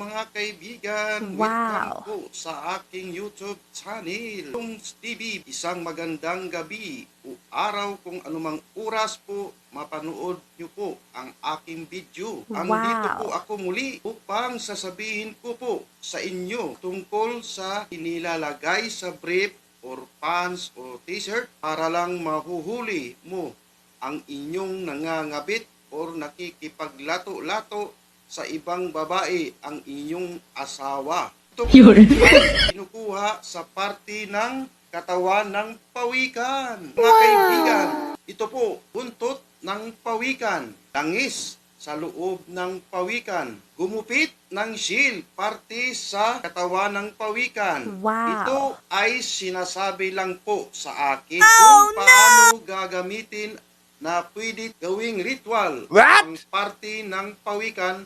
mga kaibigan, welcome Wow! po sa aking YouTube channel. Tung's TV, isang magandang gabi o araw kung anumang oras po mapanood nyo po ang aking video. Andito po Wow! ako muli upang sasabihin ko po sa inyo tungkol sa inilalagay sa brief or pants o t-shirt para lang mahuhuli mo ang inyong nangangabit or nakikipaglato-lato sa ibang babae ang inyong asawa. Ito po ay kinukuha sa parte ng katawan ng pawikan. Mga kaibigan, ito po buntot ng pawikan, langis sa loob ng pawikan, gumupit ng shield parte sa katawan ng pawikan. Ito Wow! ay sinasabi lang po sa akin kung paano gagamitin na pwede gawing ritual ang parte ng pawikan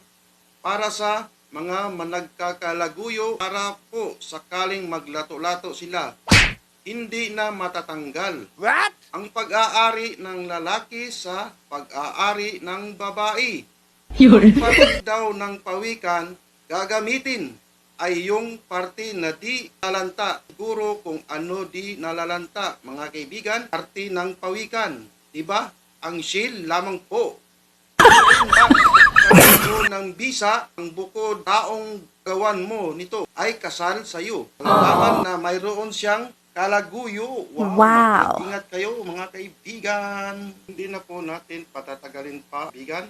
para sa mga managkakalaguyo para po sakaling maglato-lato sila. Hindi na matatanggal ang pag-aari ng lalaki sa pag-aari ng babae. Ang parte daw ng pawikan gagamitin ay yung parte na di nalalanta. Siguro kung ano di nalalanta, mga kaibigan, parte ng pawikan. Diba? Ang shield lamang po. Mo ng bisa, ang bukod taong gawan mo nito ay kasal sa iyo. Nalaman na mayroon siyang kalaguyo. Wow! Ingat kayo mga kaibigan. Hindi na po natin patatagalin pa, kaibigan.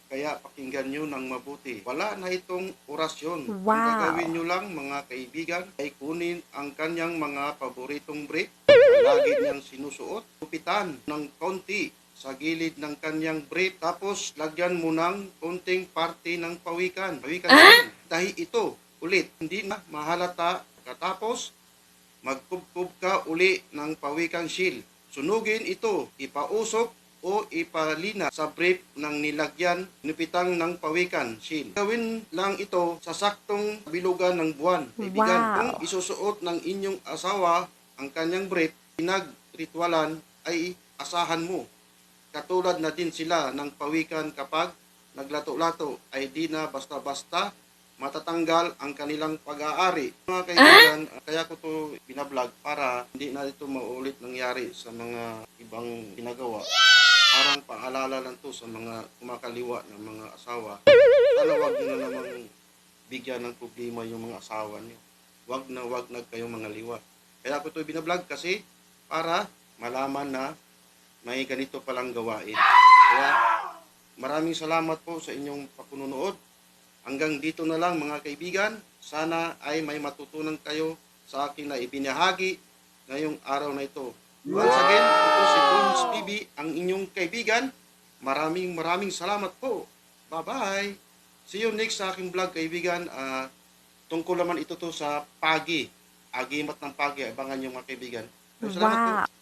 Kaya pakinggan nyo ng mabuti. Wala na itong orasyon. Ang Wow! gagawin nyo lang mga kaibigan ay kunin ang kanyang mga paboritong brief. Lagi niyang sinusuot. Kupitan ng konti sa gilid ng kanyang brief, tapos lagyan mo ng konting parte ng pawikan. Dahil ito, ulit, hindi na mahalata. Katapos, magkubkub ka uli ng pawikang shield. Sunugin ito, ipausok o ipalina sa brief ng nilagyan, nipitang ng pawikan shield. Gawin lang ito sa saktong bilugan ng buwan. Kaibigan, Wow! kung isusuot ng inyong asawa ang kanyang brief, pinagritwalan ay asahan mo. Katulad na din sila ng pawikan kapag naglato-lato ay di na basta-basta matatanggal ang kanilang pag-aari. Mga kaibigan, kaya ko to binablog para hindi na ito maulit nangyari sa mga ibang ginagawa. Parang paalala lang to sa mga kumakaliwa ng mga asawa. Sana wag nyo na namang bigyan ng problema yung mga asawa niyo. Wag na kayong mga liwa. Kaya ko to binablog kasi para malaman na may ganito palang gawain. Kaya maraming salamat po sa inyong pakununood. Hanggang dito na lang mga kaibigan. Sana ay may matutunan kayo sa akin na ibinahagi ngayong araw na ito. Once again, ito si Tung's TV, ang inyong kaibigan. Maraming salamat po. Bye-bye. See you next sa aking vlog kaibigan. Tungkol naman ito to sa pagi. Agimat ng pagi. Abangan nyo mga kaibigan. Salamat po. Wow!